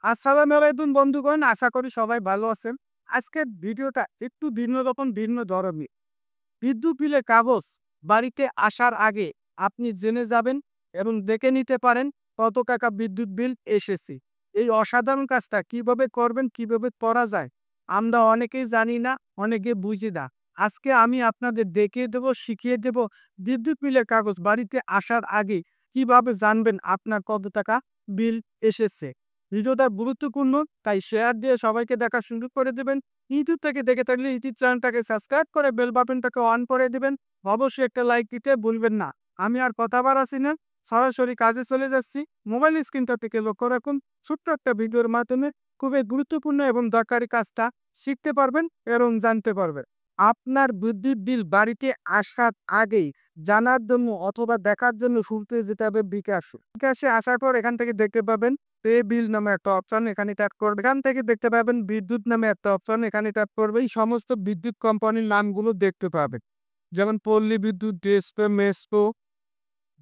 আসসালামু আলাইকুম বন্ধুগণ, আশা করি সবাই ভালো আছেন। আজকের ভিডিওটা একটু ভিন্ন রকম, ভিন্ন ধরনের। বিদ্যুৎ বিলের কাগজ বাড়িতে আসার আগে আপনি জেনে যাবেন এবং দেখে নিতে পারেন কত টাকা বিদ্যুৎ বিল এসেছে। এই অসাধারণ কাজটা কিভাবে করবেন, কিভাবে করা যায়, আমরা অনেকেই জানি না, অনেকে বুঝি না। আজকে আমি আপনাদের দেখিয়ে দেব, শিখিয়ে দেব বিদ্যুৎ বিলের কাগজ বাড়িতে আসার আগে কিভাবে জানবেন আপনার কত টাকা বিল এসেছে। ভিডিওটা গুরুত্বপূর্ণ, তাই শেয়ার দিয়ে সবাইকে দেখা শুরু করে দেবেন। ইউটিউব থেকে দেখে থাকলে ইউটিউব চ্যানেলটাকে সাবস্ক্রাইব করে বেল বাটনটাকে অন করে দিবেন। অবশ্যই একটা লাইক দিতে ভুলবেন না। আমি আর কথা বাড়াচ্ছি না, সরাসরি কাজে চলে যাচ্ছি। মোবাইল স্ক্রিনটা থেকে লক্ষ্য রাখুন, ছোট্ট একটা ভিডিওর মাধ্যমে খুবই গুরুত্বপূর্ণ এবং দরকারি কাজটা শিখতে পারবেন এবং জানতে পারবেন। আপনার বিদ্যুৎ বিল বাড়িতে আসার আগেই জানার জন্য অথবা দেখার জন্য শুরুতে যেতে হবে বিকাশে। বিকাশে আসার পর এখান থেকে দেখতে পাবেন পে বিল নামে একটা অপশন, এখানে ট্যাপ করবে। এখান থেকে দেখতে পাবেন বিদ্যুৎ নামে একটা অপশন, এখানে ট্যাপ করবে। এই সমস্ত বিদ্যুৎ কোম্পানির নামগুলো দেখতে পাবেন, যেমন পল্লী বিদ্যুৎ, ডেসকো, মেসকো,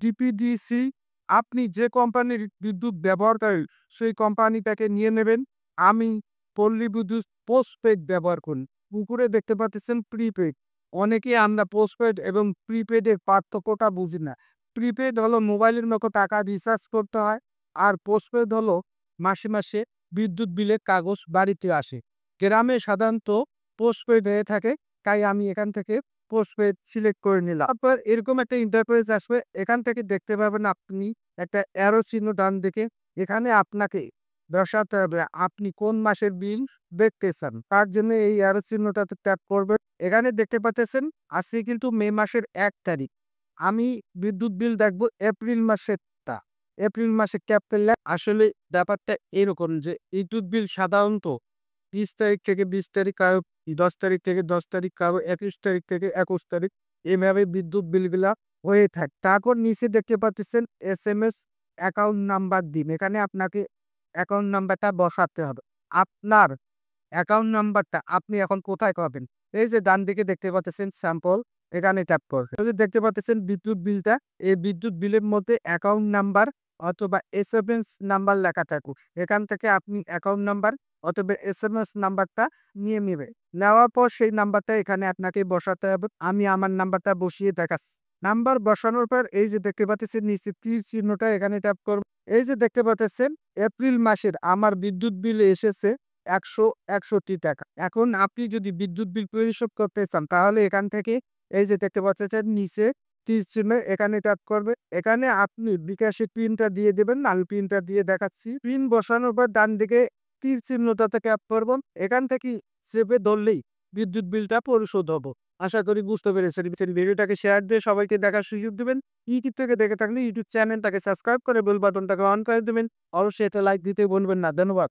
ডিপিডিসি। আপনি যে কোম্পানির বিদ্যুৎ ব্যবহার করেন সেই কোম্পানিটাকে নিয়ে নেবেন। আমি পল্লী বিদ্যুৎ পোস্টপেড ব্যবহার করি। উপরে দেখতে পাচ্ছেন প্রিপেড। অনেকেই আমরা পোস্টপেড এবং প্রিপেডের পার্থক্যটা বুঝি না। প্রিপেড হলো মোবাইলের মতো টাকা রিচার্জ করতে হয়, আর পোস্টপেড হলো মাসে মাসে বিদ্যুৎ বিলের কাগজ বাড়িতে আসে। গ্রামে সাধারণত পোস্টপেড হয়ে থাকে, তাই আমি এখান থেকে পোস্টপেড সিলেক্ট করে নিলাম। তারপর এরকম একটা ইন্টারফেস আসবে, এখান থেকে দেখতে পাবেন আপনি একটা অ্যারো চিহ্ন ডান দিকে। এখানে আপনাকে দর্শাতে হবে আপনি কোন মাসের বিল দেখতে চান। তার জন্য এই অ্যারো চিহ্নটাতে ট্যাপ করবেন। এখানে দেখতে পাচ্ছেন আজকে কিন্তু মে মাসের 1 তারিখ। আমি বিদ্যুৎ বিল দেখবো এপ্রিল মাসেরটা। এপ্রিল মাসে ট্যাপ করলে আসলে ব্যাপারটা এরকম যে বিদ্যুৎ বিল সাধারণত 30 তারিখ থেকে 20 তারিখ, কারো 10 তারিখ থেকে 10 তারিখ, কারো 21 তারিখ থেকে 21 তারিখ, এভাবে বিদ্যুৎ বিলগুলা হয়ে থাকে। তারপর নিচে দেখতে পাচ্ছেন এসএমএস অ্যাকাউন্ট নাম্বার দিন। এখানে আপনাকে অ্যাকাউন্ট নাম্বারটা বসাতে হবে। আপনার অ্যাকাউন্ট নাম্বারটা আপনি এখন কোথায় পাবেন? এই যে ডান দিকে দেখতে পাচ্ছেন স্যাম্পল, এখানে ট্যাপ করবেন। এই যে দেখতে পাচ্ছেন বিদ্যুৎ বিলটা, এই বিদ্যুৎ বিলের মধ্যে অ্যাকাউন্ট নাম্বার অথবা এসএমএস নাম্বার লেখা থাকুক। এখান থেকে আপনি অ্যাকাউন্ট নাম্বার অথবা এসএমএস নাম্বারটা নিয়ে নেবে। নেওয়ার পর সেই নাম্বারটা এখানে আপনাকে বসাতে হবে। আমি আমার নাম্বারটা বসিয়ে দেখাচ্ছি। নাম্বার বসানোর পর এই যে দেখতে পাচ্ছেন নিচে তীর চিহ্নটা, এখানে ট্যাপ করব। এই যে দেখতে পাচ্ছেন এপ্রিল মাসের আমার বিদ্যুৎ বিল এসেছে 161 টাকা। এখন আপনি যদি বিদ্যুৎ বিল পরিশোধ করতে চান তাহলে এখান থেকে এই যে দেখতে পাচ্ছেন নিচে তীর চিহ্ন, এখানে ট্যাপ করবে। এখানে আপনি বিকাশের পিনটা দিয়ে দেবেন। আমি পিনটা দিয়ে দেখাচ্ছি। পিন বসানোর পর ডান দিকে তীর চিহ্নটাতে ট্যাপ করব। এখান থেকে চেপে ধরলেই বিদ্যুৎ বিলটা পরিশোধ হবো। আশা করি বুঝতে পেরেছেন। ভিডিওটাকে শেয়ার দিয়ে সবাইকে দেখার সুযোগ দিবেন। ইউটিউব থেকে দেখে থাকলে ইউটিউব চ্যানেলটাকে সাবস্ক্রাইব করে বেল বাটনটাকে অন করে দেবেন। অবশ্যই এটা লাইক দিতে ভুলবেন না। ধন্যবাদ।